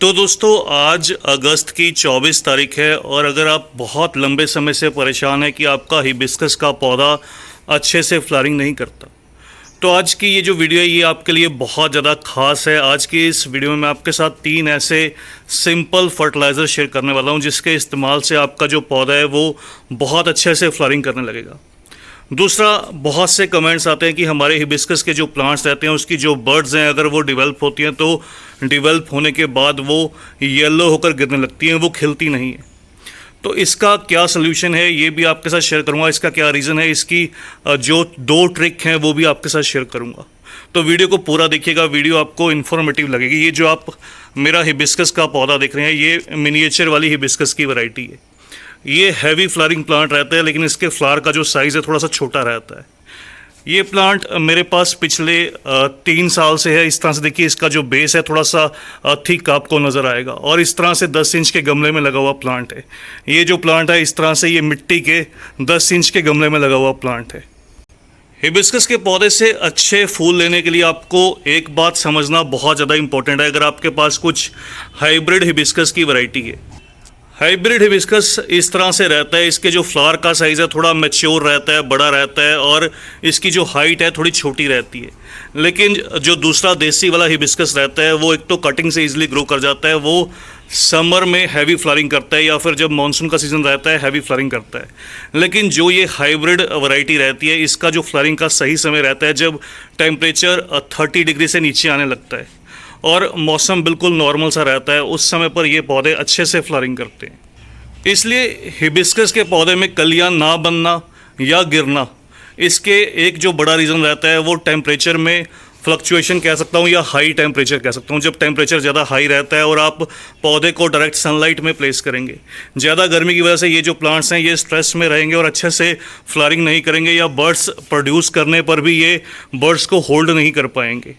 तो दोस्तों आज अगस्त की 24 तारीख है और अगर आप बहुत लंबे समय से परेशान हैं कि आपका हिबिस्कस का पौधा अच्छे से फ्लावरिंग नहीं करता, तो आज की ये जो वीडियो है ये आपके लिए बहुत ज़्यादा ख़ास है। आज की इस वीडियो में मैं आपके साथ 3 ऐसे सिंपल फर्टिलाइज़र शेयर करने वाला हूँ जिसके इस्तेमाल से आपका जो पौधा है वो बहुत अच्छे से फ्लावरिंग करने लगेगा। दूसरा, बहुत से कमेंट्स आते हैं कि हमारे हिबिस्कस के जो प्लांट्स रहते हैं उसकी जो बर्ड्स हैं अगर वो डेवलप होती हैं तो डेवलप होने के बाद वो येलो होकर गिरने लगती हैं, वो खिलती नहीं है। तो इसका क्या सलूशन है ये भी आपके साथ शेयर करूंगा। इसका क्या रीज़न है, इसकी जो 2 ट्रिक हैं वो भी आपके साथ शेयर करूंगा। तो वीडियो को पूरा देखिएगा, वीडियो आपको इन्फॉर्मेटिव लगेगी। ये जो आप मेरा हिबिस्कस का पौधा देख रहे हैं ये मिनिएचर वाली हिबिस्कस की वैरायटी है। ये हैवी फ्लावरिंग प्लांट रहता है लेकिन इसके फ्लावर का जो साइज़ है थोड़ा सा छोटा रहता है। ये प्लांट मेरे पास पिछले 3 साल से है। इस तरह से देखिए, इसका जो बेस है थोड़ा सा थिक आपको नज़र आएगा और इस तरह से 10 इंच के गमले में लगा हुआ प्लांट है। ये जो प्लांट है इस तरह से ये मिट्टी के 10 इंच के गमले में लगा हुआ प्लांट है। हिबिस्कस के पौधे से अच्छे फूल लेने के लिए आपको एक बात समझना बहुत ज़्यादा इंपॉर्टेंट है। अगर आपके पास कुछ हाइब्रिड हिबिस्कस की वैरायटी है, हाइब्रिड हिबिस्कस इस तरह से रहता है, इसके जो फ्लावर का साइज़ है थोड़ा मैच्योर रहता है, बड़ा रहता है और इसकी जो हाइट है थोड़ी छोटी रहती है। लेकिन जो दूसरा देसी वाला हिबिस्कस रहता है वो एक तो कटिंग से इजीली ग्रो कर जाता है, वो समर में हैवी फ्लावरिंग करता है या फिर जब मानसून का सीज़न रहता है हैवी फ्लावरिंग करता है। लेकिन जो ये हाइब्रिड वैरायटी रहती है इसका जो फ्लावरिंग का सही समय रहता है जब टेम्परेचर 30 डिग्री से नीचे आने लगता है और मौसम बिल्कुल नॉर्मल सा रहता है, उस समय पर ये पौधे अच्छे से फ्लावरिंग करते हैं। इसलिए हिबिस्कस के पौधे में कलियां ना बनना या गिरना, इसके एक जो बड़ा रीज़न रहता है वो टेम्परेचर में फ्लक्चुएशन कह सकता हूँ या हाई टेम्परेचर कह सकता हूँ। जब टेम्परेचर ज़्यादा हाई रहता है और आप पौधे को डायरेक्ट सनलाइट में प्लेस करेंगे, ज़्यादा गर्मी की वजह से ये जो प्लांट्स हैं ये स्ट्रेस में रहेंगे और अच्छे से फ्लावरिंग नहीं करेंगे या बर्ड्स प्रोड्यूस करने पर भी ये बर्ड्स को होल्ड नहीं कर पाएंगे।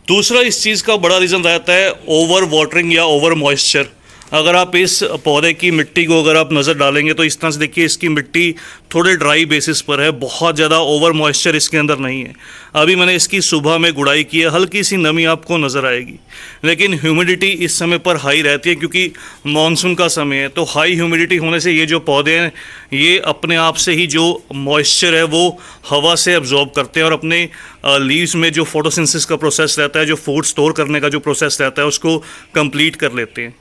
दूसरा इस चीज़ का बड़ा रीज़न रहता है ओवर वाटरिंग या ओवर मॉइस्चर। अगर आप इस पौधे की मिट्टी को अगर आप नज़र डालेंगे तो इस तरह से देखिए इसकी मिट्टी थोड़े ड्राई बेसिस पर है, बहुत ज़्यादा ओवर मॉइस्चर इसके अंदर नहीं है। अभी मैंने इसकी सुबह में गुड़ाई की है, हल्की सी नमी आपको नज़र आएगी, लेकिन ह्यूमिडिटी इस समय पर हाई रहती है क्योंकि मानसून का समय है। तो हाई ह्यूमिडिटी होने से ये जो पौधे हैं ये अपने आप से ही जो मॉइस्चर है वो हवा से एब्जॉर्ब करते हैं और अपने लीव्स में जो फोटोसिंथेसिस का प्रोसेस रहता है, जो फूड स्टोर करने का जो प्रोसेस रहता है उसको कंप्लीट कर लेते हैं।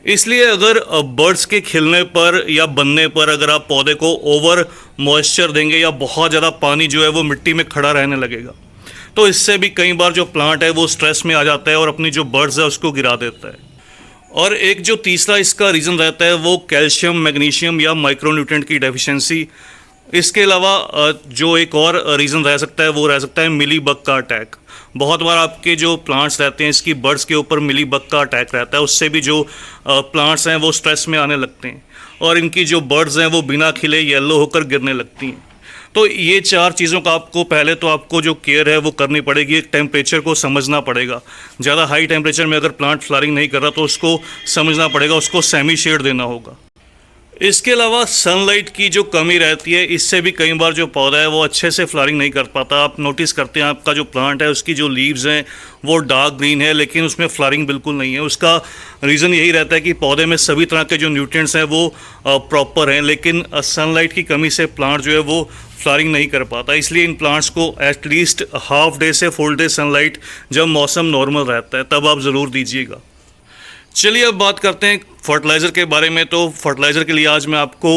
इसलिए अगर बर्ड्स के खिलने पर या बनने पर अगर आप पौधे को ओवर मॉइस्चर देंगे या बहुत ज़्यादा पानी जो है वो मिट्टी में खड़ा रहने लगेगा, तो इससे भी कई बार जो प्लांट है वो स्ट्रेस में आ जाता है और अपनी जो बर्ड्स है उसको गिरा देता है। और एक जो तीसरा इसका रीज़न रहता है वो कैल्शियम, मैग्नीशियम या माइक्रोन्यूट्रिएंट की डेफिशिएंसी। इसके अलावा जो एक और रीज़न रह सकता है वो रह सकता है मिली बग का अटैक। बहुत बार आपके जो प्लांट्स रहते हैं इसकी बर्ड्स के ऊपर मिली बग का अटैक रहता है, उससे भी जो प्लांट्स हैं वो स्ट्रेस में आने लगते हैं और इनकी जो बर्ड्स हैं वो बिना खिले येलो होकर गिरने लगती हैं। तो ये 4 चीज़ों का आपको पहले तो आपको जो केयर है वो करनी पड़ेगी। एक टेम्परेचर को समझना पड़ेगा, ज़्यादा हाई टेम्परेचर में अगर प्लांट फ्लावरिंग नहीं कर रहा तो उसको समझना पड़ेगा, उसको सेमी शेड देना होगा। इसके अलावा सनलाइट की जो कमी रहती है इससे भी कई बार जो पौधा है वो अच्छे से फ्लावरिंग नहीं कर पाता। आप नोटिस करते हैं आपका जो प्लांट है उसकी जो लीव्स हैं वो डार्क ग्रीन है लेकिन उसमें फ्लावरिंग बिल्कुल नहीं है। उसका रीज़न यही रहता है कि पौधे में सभी तरह के जो न्यूट्रिएंट्स हैं वो प्रॉपर हैं, लेकिन सनलाइट की कमी से प्लांट जो है वो फ्लावरिंग नहीं कर पाता। इसलिए इन प्लांट्स को एटलीस्ट हाफ डे से फुल डे सनलाइट जब मौसम नॉर्मल रहता है तब आप ज़रूर दीजिएगा। चलिए अब बात करते हैं फर्टिलाइज़र के बारे में। तो फर्टिलाइज़र के लिए आज मैं आपको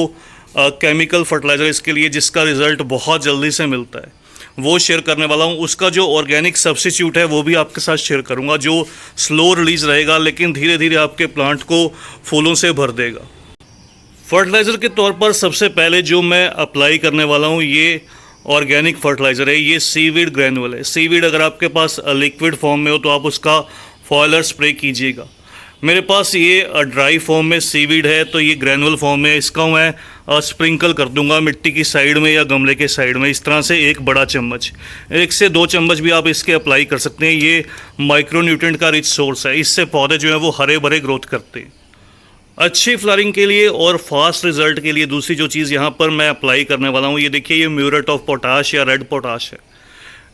केमिकल फर्टिलाइज़र इसके लिए जिसका रिज़ल्ट बहुत जल्दी से मिलता है वो शेयर करने वाला हूँ। उसका जो ऑर्गेनिक सब्स्टिट्यूट है वो भी आपके साथ शेयर करूँगा जो स्लो रिलीज़ रहेगा लेकिन धीरे धीरे आपके प्लांट को फूलों से भर देगा। फर्टिलाइज़र के तौर पर सबसे पहले जो मैं अप्लाई करने वाला हूँ ये ऑर्गेनिक फर्टिलाइज़र है, ये सीवीड ग्रैनुअल है। सीवीड अगर आपके पास लिक्विड फॉर्म में हो तो आप उसका फॉयलर स्प्रे कीजिएगा। मेरे पास ये ड्राई फॉर्म में सीवीड है तो ये ग्रैनुअल फॉर्म में, इसका मैं स्प्रिंकल कर दूंगा मिट्टी की साइड में या गमले के साइड में। इस तरह से 1 बड़ा चम्मच, 1 से 2 चम्मच भी आप इसके अप्लाई कर सकते हैं। ये माइक्रोन्यूट्रिएंट का रिच सोर्स है, इससे पौधे जो हैं वो हरे भरे ग्रोथ करते हैं। अच्छी फ्लावरिंग के लिए और फास्ट रिजल्ट के लिए दूसरी जो चीज़ यहाँ पर मैं अप्लाई करने वाला हूँ ये देखिए, ये म्यूरेट ऑफ पोटाश या रेड पोटाश है।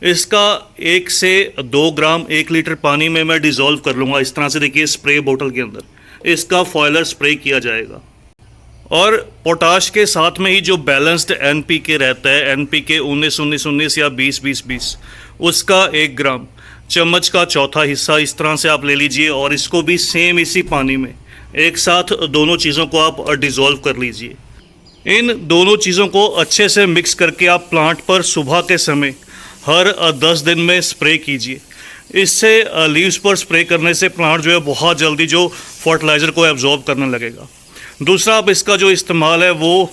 इसका 1 से 2 ग्राम 1 लीटर पानी में मैं डिज़ोल्व कर लूँगा। इस तरह से देखिए स्प्रे बोतल के अंदर इसका फॉयलर स्प्रे किया जाएगा। और पोटाश के साथ में ही जो बैलेंस्ड एनपीके रहता है, एनपीके 19-19-19 या 20-20-20, उसका 1 ग्राम चम्मच का चौथा हिस्सा इस तरह से आप ले लीजिए और इसको भी सेम इसी पानी में एक साथ दोनों चीज़ों को आप डिज़ोल्व कर लीजिए। इन दोनों चीज़ों को अच्छे से मिक्स करके आप प्लांट पर सुबह के समय हर 10 दिन में स्प्रे कीजिए। इससे लीव्स पर स्प्रे करने से प्लांट जो है बहुत जल्दी जो फर्टिलाइज़र को एब्जॉर्ब करने लगेगा। दूसरा, आप इसका जो इस्तेमाल है वो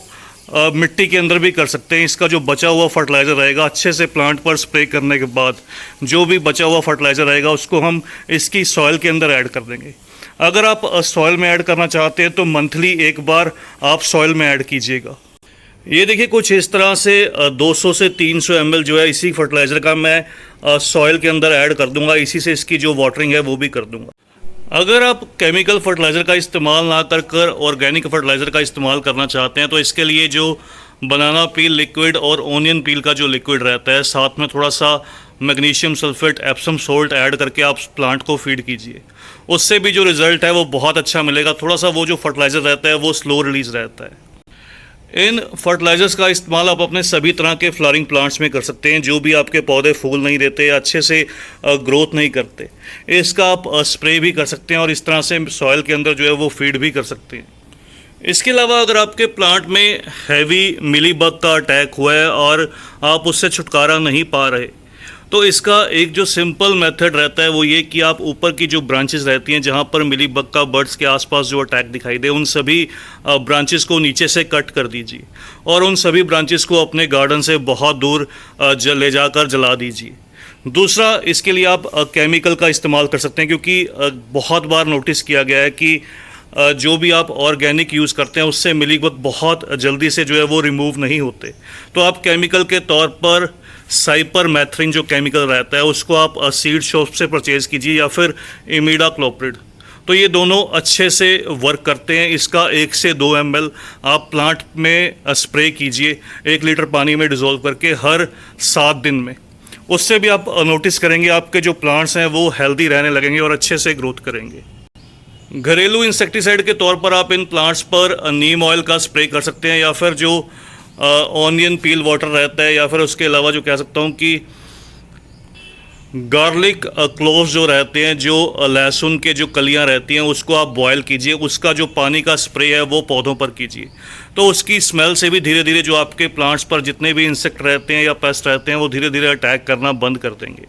मिट्टी के अंदर भी कर सकते हैं। इसका जो बचा हुआ फर्टिलाइज़र रहेगा, अच्छे से प्लांट पर स्प्रे करने के बाद जो भी बचा हुआ फर्टिलाइज़र रहेगा उसको हम इसकी सॉइल के अंदर ऐड कर देंगे। अगर आप सॉइल में ऐड करना चाहते हैं तो मंथली एक बार आप सॉइल में ऐड कीजिएगा। ये देखिए कुछ इस तरह से 200 से 300 ml जो है इसी फर्टिलाइज़र का मैं सॉइल के अंदर ऐड कर दूंगा। इसी से इसकी जो वाटरिंग है वो भी कर दूंगा। अगर आप केमिकल फर्टिलाइज़र का इस्तेमाल ना कर ऑर्गेनिक फर्टिलाइज़र का इस्तेमाल करना चाहते हैं तो इसके लिए जो बनाना पील लिक्विड और ओनियन पील का जो लिक्विड रहता है, साथ में थोड़ा सा magnesium sulphate, Epsom salt add करके आप प्लांट को फीड कीजिए। उससे भी जो रिज़ल्ट है वो बहुत अच्छा मिलेगा। थोड़ा सा वो जो फर्टिलाइज़र रहता है वो स्लो रिलीज़ रहता है। इन फर्टिलाइज़र्स का इस्तेमाल आप अपने सभी तरह के फ्लावरिंग प्लांट्स में कर सकते हैं जो भी आपके पौधे फूल नहीं देते या अच्छे से ग्रोथ नहीं करते। इसका आप स्प्रे भी कर सकते हैं और इस तरह से सॉइल के अंदर जो है वो फीड भी कर सकते हैं। इसके अलावा अगर आपके प्लांट में हैवी मिलीबग का अटैक हुआ है और आप उससे छुटकारा नहीं पा रहे तो इसका एक जो सिंपल मेथड रहता है वो ये कि आप ऊपर की जो ब्रांचेस रहती हैं जहाँ पर मिलीबग का बर्ड्स के आसपास जो अटैक दिखाई दे, उन सभी ब्रांचेस को नीचे से कट कर दीजिए और उन सभी ब्रांचेस को अपने गार्डन से बहुत दूर ले जाकर जला दीजिए। दूसरा, इसके लिए आप केमिकल का इस्तेमाल कर सकते हैं क्योंकि बहुत बार नोटिस किया गया है कि जो भी आप ऑर्गेनिक यूज़ करते हैं उससे मिलीबग बहुत जल्दी से जो है वो रिमूव नहीं होते। तो आप केमिकल के तौर पर साइपरमेथ्रिन जो केमिकल रहता है उसको आप सीड शॉप से परचेज़ कीजिए या फिर इमिडाक्लोप्रिड। तो ये दोनों अच्छे से वर्क करते हैं। इसका 1 से 2 ml आप प्लांट में स्प्रे कीजिए 1 लीटर पानी में डिज़ोल्व करके हर 7 दिन में। उससे भी आप नोटिस करेंगे आपके जो प्लांट्स हैं वो हेल्दी रहने लगेंगे और अच्छे से ग्रोथ करेंगे। घरेलू इंसेक्टिसाइड के तौर पर आप इन प्लांट्स पर नीम ऑयल का स्प्रे कर सकते हैं या फिर जो ऑनियन पील वाटर रहता है या फिर उसके अलावा जो कह सकता हूँ कि गार्लिक क्लोव्स जो रहते हैं, जो लहसुन के जो कलियाँ रहती हैं उसको आप बॉयल कीजिए। उसका जो पानी का स्प्रे है वो पौधों पर कीजिए। तो उसकी स्मेल से भी धीरे धीरे जो आपके प्लांट्स पर जितने भी इंसेक्ट रहते हैं या पेस्ट रहते हैं वो धीरे धीरे अटैक करना बंद कर देंगे।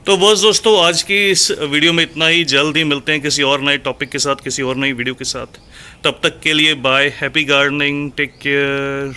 तो बस दोस्तों, आज की इस वीडियो में इतना ही। जल्द ही मिलते हैं किसी और नए टॉपिक के साथ, किसी और नई वीडियो के साथ। तब तक के लिए bye. Happy gardening, take care.